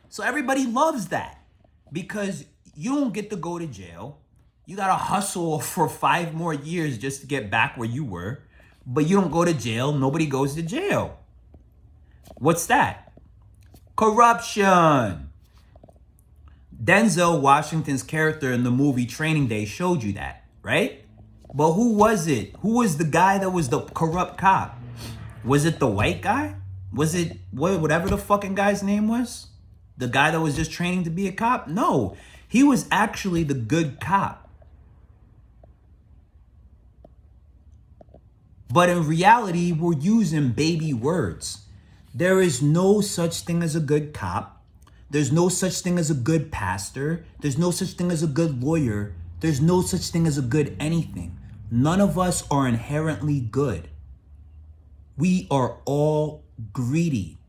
So everybody loves that because you don't get to go to jail. You gotta hustle for 5 more years just to get back where you were, but you don't go to jail. Nobody goes to jail. What's that? Corruption. Denzel Washington's character in the movie Training Day showed you that, right? But who was it? Who was the guy that was the corrupt cop? Was it the white guy? Was it whatever the fucking guy's name was? The guy that was just training to be a cop? No, he was actually the good cop. But in reality, we're using baby words. There is no such thing as a good cop. There's no such thing as a good pastor. There's no such thing as a good lawyer. There's no such thing as a good anything. None of us are inherently good. We are all greedy.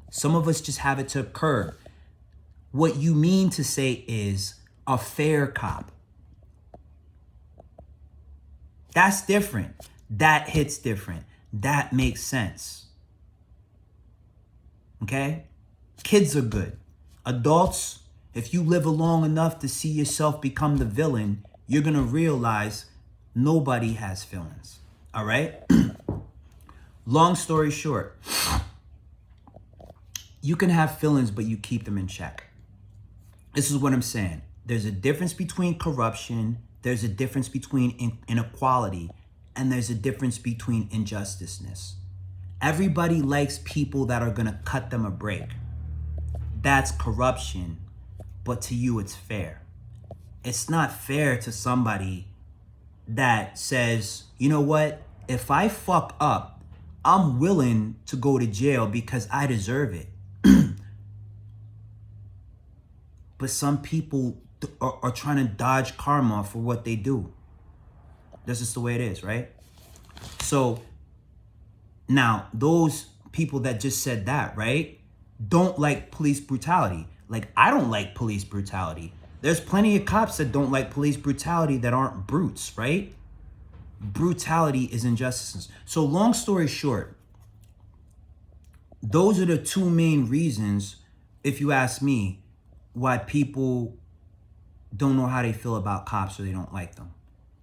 Some of us just have it to occur. What you mean to say is a fair cop. That's different. That hits different. That makes sense. Okay? Kids are good. Adults, if you live long enough to see yourself become the villain, you're going to realize nobody has feelings. All right? Long story short, you can have feelings, but you keep them in check. This is what I'm saying. There's a difference between corruption. There's a difference between inequality. And there's a difference between injusticeness. Everybody likes people that are going to cut them a break. That's corruption, but to you it's fair. It's not fair to somebody that says, you know what? If I fuck up, I'm willing to go to jail because I deserve it. But some people are trying to dodge karma for what they do. That's just the way it is, right? So now those people that just said that, right, don't like police brutality. Like, I don't like police brutality. There's plenty of cops that don't like police brutality that aren't brutes, right? Brutality is injustice. So long story short, those are the two main reasons, if you ask me, why people don't know how they feel about cops or they don't like them.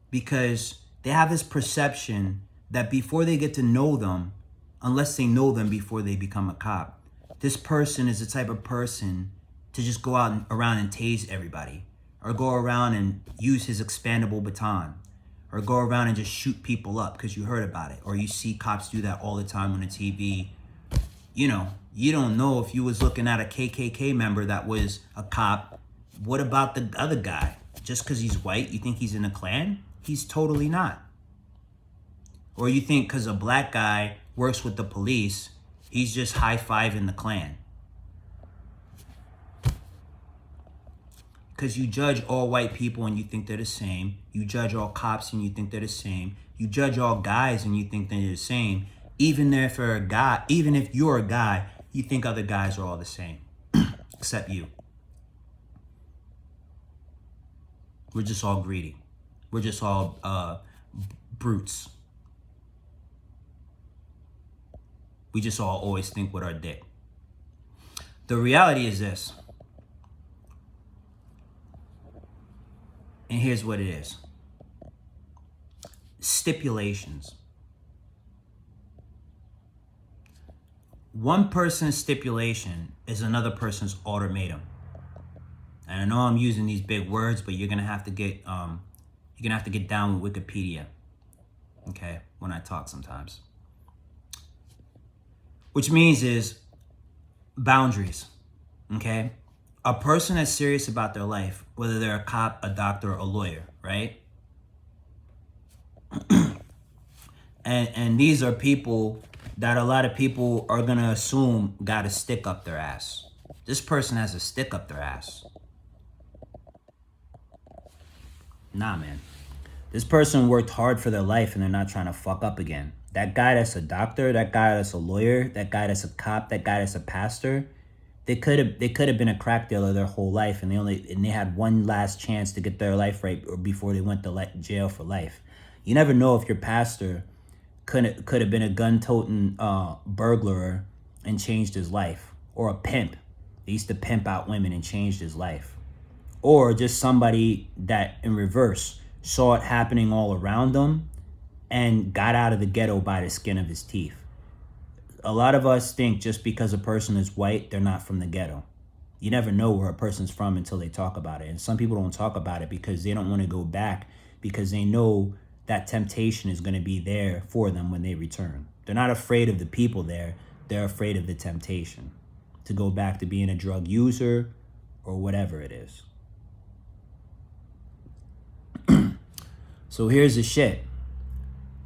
Because they have this perception that before they get to know them, unless they know them before they become a cop, this person is the type of person to just go out and around and tase everybody, or go around and use his expandable baton, or go around and just shoot people up because you heard about it, or you see cops do that all the time on the TV. You know, you don't know if you was looking at a KKK member that was a cop. What about the other guy? Just because he's white, you think he's in a Klan? He's totally not. Or you think because a black guy works with the police, he's just high-fiving the Klan. Because you judge all white people and you think they're the same. You judge all cops and you think they're the same. You judge all guys and you think they're the same. Even if you're a guy, you think other guys are all the same. Except you. We're just all greedy. We're just all brutes. We just all always think with our dick. The reality is this. And here's what it is. Stipulations. One person's stipulation is another person's ultimatum. And I know I'm using these big words, but you're gonna have to get down with Wikipedia, okay, when I talk sometimes. Which means is boundaries, okay? A person that's serious about their life, whether they're a cop, a doctor, or a lawyer, right? and these are people that a lot of people are gonna assume got a stick up their ass. This person has a stick up their ass. Nah, man. This person worked hard for their life and they're not trying to fuck up again. That guy that's a doctor, that guy that's a lawyer, that guy that's a cop, that guy that's a pastor, they could have been a crack dealer their whole life, and they had one last chance to get their life right before they went to jail for life. You never know if your pastor could have been a gun-toting burglar and changed his life, or a pimp They used to pimp out women and changed his life. Or just somebody that, in reverse, saw it happening all around them and got out of the ghetto by the skin of his teeth. A lot of us think just because a person is white, they're not from the ghetto. You never know where a person's from until they talk about it. And some people don't talk about it because they don't want to go back, because they know that temptation is going to be there for them when they return. They're not afraid of the people there. They're afraid of the temptation to go back to being a drug user or whatever it is. So here's the shit.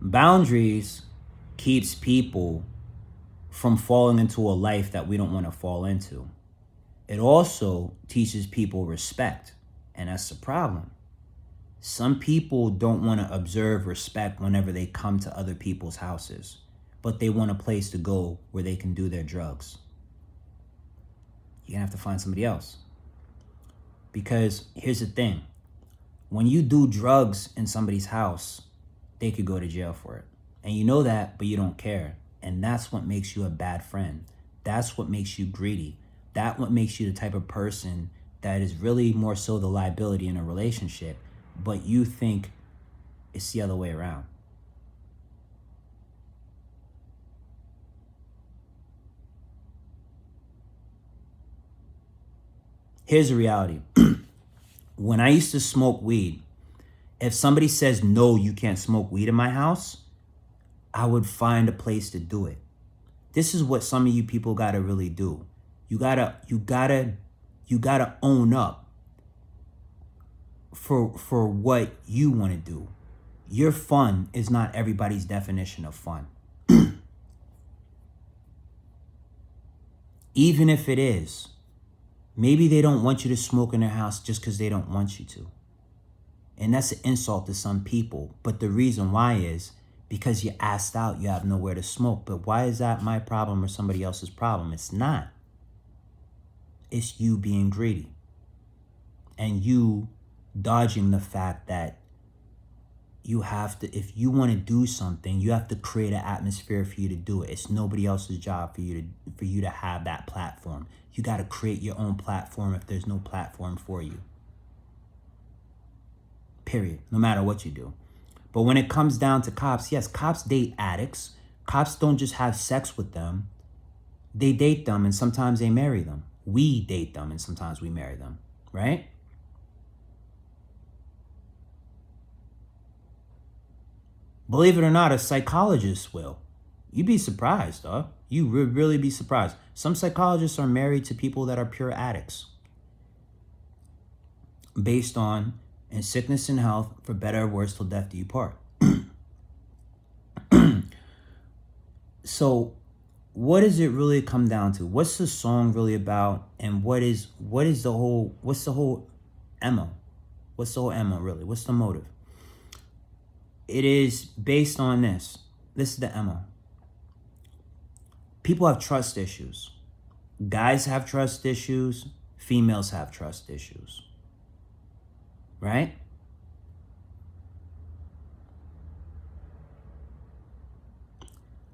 Boundaries keeps people from falling into a life that we don't want to fall into. It also teaches people respect, and that's the problem. Some people don't want to observe respect whenever they come to other people's houses, but they want a place to go where they can do their drugs. You're gonna have to find somebody else. Because here's the thing. When you do drugs in somebody's house, they could go to jail for it. And you know that, but you don't care. And that's what makes you a bad friend. That's what makes you greedy. That's what makes you the type of person that is really more so the liability in a relationship, but you think it's the other way around. Here's the reality. When I used to smoke weed, if somebody says, no, you can't smoke weed in my house, I would find a place to do it. This is what some of you people gotta really do. You gotta own up for what you want to do. Your fun is not everybody's definition of fun. Even if it is, maybe they don't want you to smoke in their house just because they don't want you to. And that's an insult to some people. But the reason why is because you asked out, you have nowhere to smoke. But why is that my problem or somebody else's problem? It's not. It's you being greedy and you dodging the fact that you have to, if you want to do something, you have to create an atmosphere for you to do it. It's nobody else's job for you to have that platform. You got to create your own platform if there's no platform for you. Period. No matter what you do. But when it comes down to cops, yes, cops date addicts. Cops don't just have sex with them. They date them and sometimes they marry them. We date them and sometimes we marry them, right? Believe it or not, a psychologist will. You'd be surprised, dog. You would really be surprised. Some psychologists are married to people that are pure addicts. Based on, in sickness and health, for better or worse, till death do you part. So, what does it really come down to? What's the song really about? And what's the whole Emma? What's the whole Emma really? What's the motive? It is based on this. This is the Emma. People have trust issues. Guys have trust issues. Females have trust issues. Right?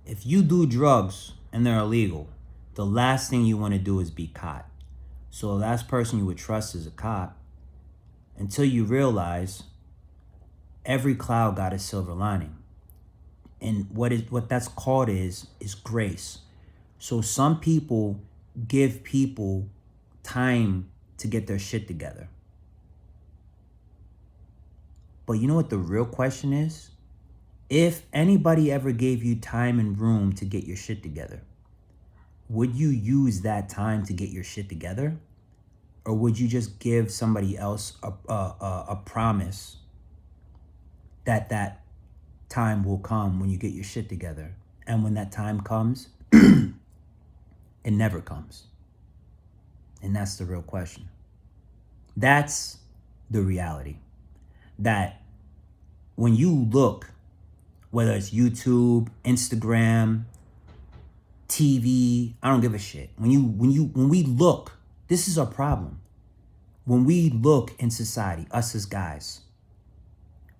If you do drugs and they're illegal, the last thing you want to do is be caught. So the last person you would trust is a cop until you realize every cloud got a silver lining. And what that's called is grace. So some people give people time to get their shit together. But you know what the real question is? If anybody ever gave you time and room to get your shit together, would you use that time to get your shit together? Or would you just give somebody else a promise that that time will come when you get your shit together? And when that time comes, it never comes. And that's the real question. That's the reality. That when you look, whether it's YouTube, Instagram, TV, I don't give a shit. When we look, this is our problem. When we look in society, us as guys,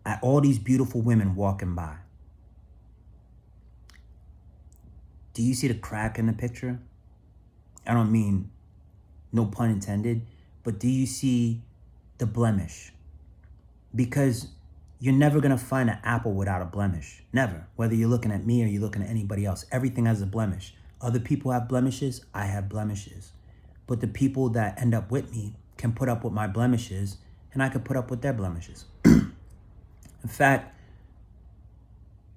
at all these beautiful women walking by, do you see the crack in the picture? I don't mean no pun intended, but do you see the blemish? Because you're never going to find an apple without a blemish. Never. Whether you're looking at me or you're looking at anybody else, everything has a blemish. Other people have blemishes. I have blemishes. But the people that end up with me can put up with my blemishes, and I can put up with their blemishes. In fact,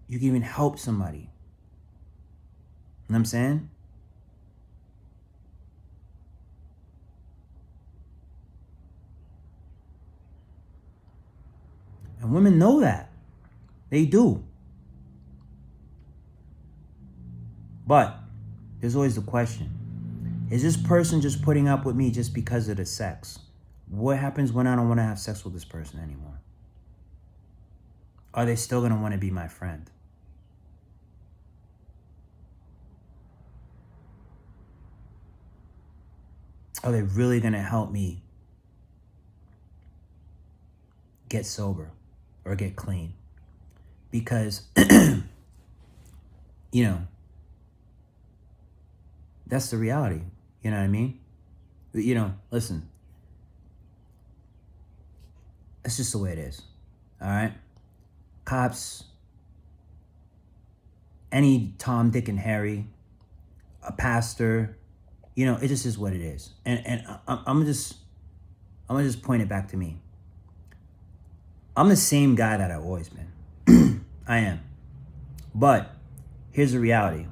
you can even help somebody. You know what I'm saying? And women know that. They do. But there's always the question. Is this person just putting up with me just because of the sex? What happens when I don't want to have sex with this person anymore? Are they still going to want to be my friend? Are they really going to help me get sober or get clean? Because, you know, that's the reality. You know what I mean? You know, listen. It's just the way it is. All right? Cops, any Tom, Dick, and Harry, a pastor, you know, it just is what it is. And I'm gonna just point it back to me. I'm the same guy that I've always been. I am. But here's the reality.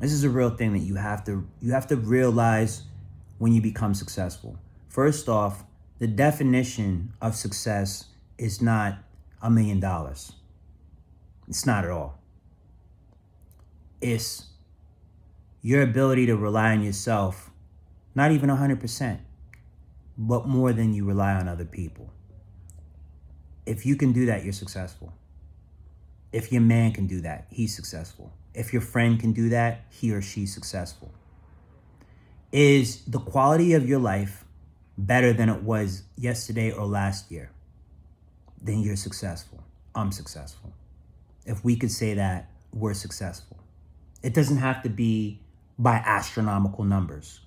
This is a real thing that you have to realize when you become successful. First off, the definition of success is not $1 million. It's not at all. It's your ability to rely on yourself, not even 100%, but more than you rely on other people. If you can do that, you're successful. If your man can do that, he's successful. If your friend can do that, he or she's successful. Is the quality of your life better than it was yesterday or last year? Then you're successful. I'm successful. If we could say that, we're successful. It doesn't have to be by astronomical numbers,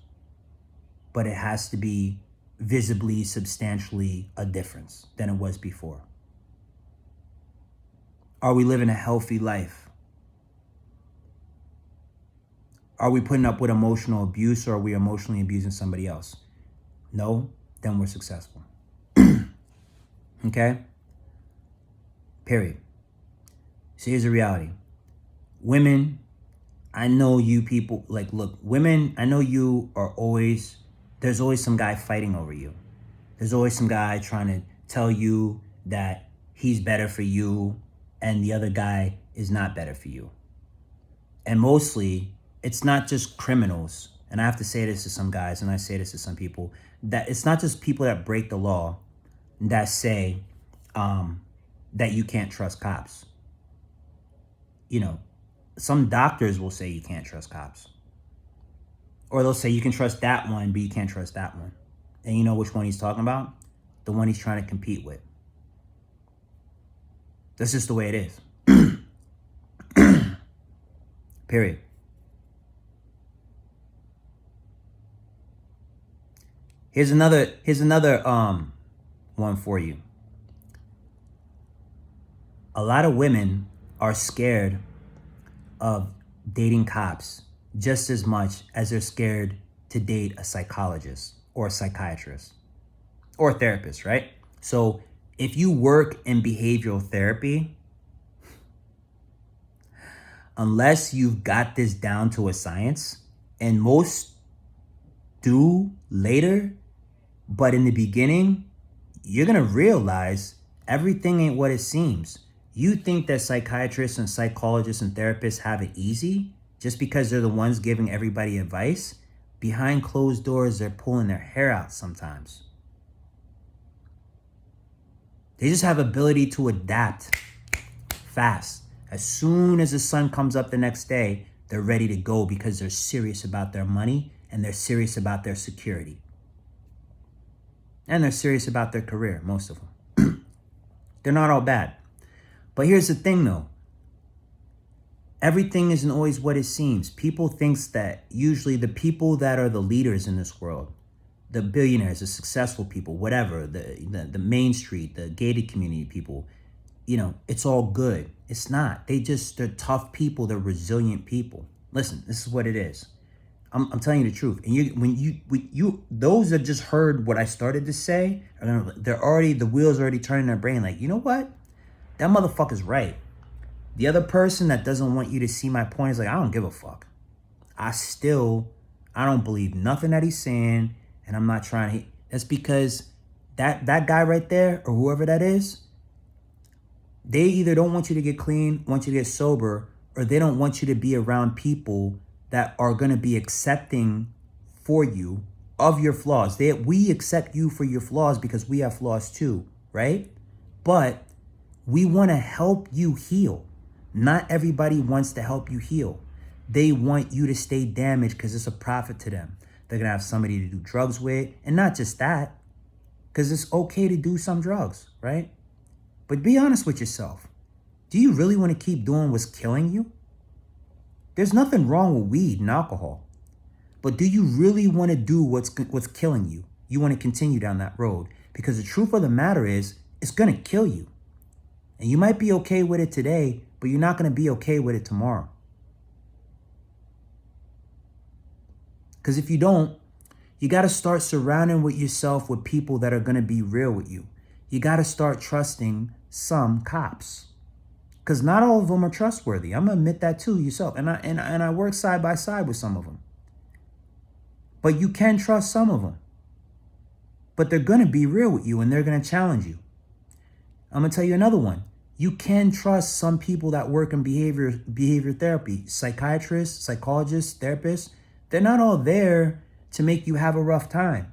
but it has to be visibly, substantially a difference than it was before. Are we living a healthy life? Are we putting up with emotional abuse, or are we emotionally abusing somebody else? No, then we're successful. Okay? Period. So here's the reality. Women, I know you people, like, look, women, I know you are always, there's always some guy fighting over you. There's always some guy trying to tell you that he's better for you and the other guy is not better for you. And mostly, it's not just criminals. And I have to say this to some guys, and I say this to some people, that it's not just people that break the law that say that you can't trust cops. You know, some doctors will say you can't trust cops. Or they'll say you can trust that one, but you can't trust that one. And you know which one he's talking about? The one he's trying to compete with. That's just the way it is. Period. Here's another one for you. A lot of women are scared of dating cops just as much as they're scared to date a psychologist or a psychiatrist or a therapist, right? So if you work in behavioral therapy, unless you've got this down to a science, and most do later, but in the beginning, you're going to realize everything ain't what it seems. You think that psychiatrists and psychologists and therapists have it easy just because they're the ones giving everybody advice? Behind closed doors, they're pulling their hair out sometimes. They just have ability to adapt fast. As soon as the sun comes up the next day, they're ready to go because they're serious about their money and they're serious about their security. And they're serious about their career, most of them. They're not all bad. But here's the thing, though. Everything isn't always what it seems. People think that usually the people that are the leaders in this world, the billionaires, the successful people, whatever, the Main Street, the gated community people, you know, it's all good. It's not. They're tough people. They're resilient people. Listen, this is what it is. I'm telling you the truth. And when those that just heard what I started to say, the wheels already turning in their brain. Like, you know what? That motherfucker's right. The other person that doesn't want you to see my point is like, I don't give a fuck. I don't believe nothing that he's saying, and I'm not trying to. That's because that guy right there, or whoever that is, they either don't want you to get clean, want you to get sober, or they don't want you to be around people that are going to be accepting for you of your flaws. We accept you for your flaws because we have flaws too, right? But we want to help you heal. Not everybody wants to help you heal. They want you to stay damaged because it's a profit to them. They're going to have somebody to do drugs with. And not just that, because it's okay to do some drugs, right? But be honest with yourself. Do you really want to keep doing what's killing you? There's nothing wrong with weed and alcohol. But do you really want to do what's killing you? You want to continue down that road? Because the truth of the matter is, it's going to kill you. And you might be okay with it today, but you're not going to be okay with it tomorrow. Because if you don't, you got to start surrounding yourself with people that are going to be real with you. You got to start trusting some cops. Because not all of them are trustworthy. I'm going to admit that too yourself. And I work side by side with some of them. But you can trust some of them. But they're going to be real with you and they're going to challenge you. I'm going to tell you another one. You can trust some people that work in behavior therapy. Psychiatrists, psychologists, therapists. They're not all there to make you have a rough time.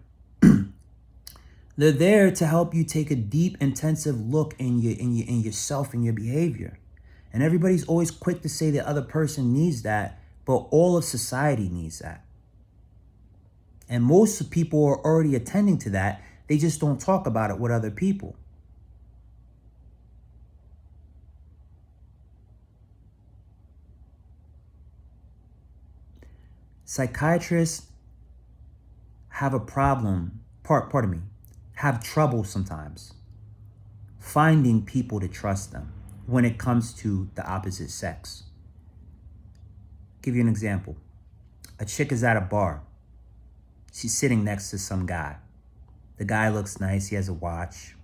They're there to help you take a deep, intensive look in yourself and your behavior. And everybody's always quick to say the other person needs that, but all of society needs that. And most people are already attending to that. They just don't talk about it with other people. Psychiatrists have a problem, have trouble sometimes finding people to trust them when it comes to the opposite sex. Give you an example. A chick is at a bar. She's sitting next to some guy. The guy looks nice. He has a watch.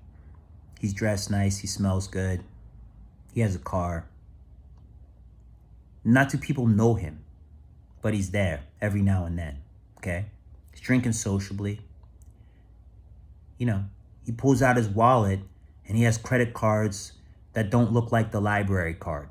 He's dressed nice. He smells good. He has a car. Not two people know him, but he's there every now and then, okay? He's drinking sociably. You know, he pulls out his wallet and he has credit cards that don't look like the library card.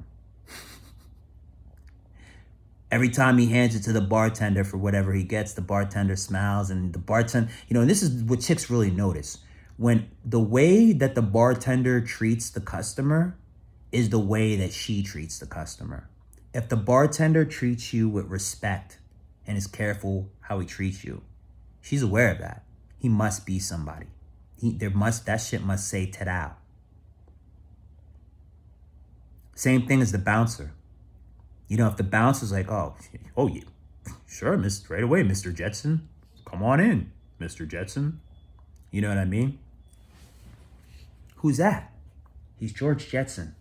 Every time he hands it to the bartender for whatever he gets, the bartender smiles and the bartender, you know, and this is what chicks really notice. When the way that the bartender treats the customer is the way that she treats the customer. If the bartender treats you with respect and is careful how he treats you, she's aware of that. He must be somebody. That shit must say ta-da. Same thing as the bouncer. You know, if the bouncer's like, oh, yeah, sure, right away, Mr. Jetson. Come on in, Mr. Jetson. You know what I mean? Who's that? He's George Jetson.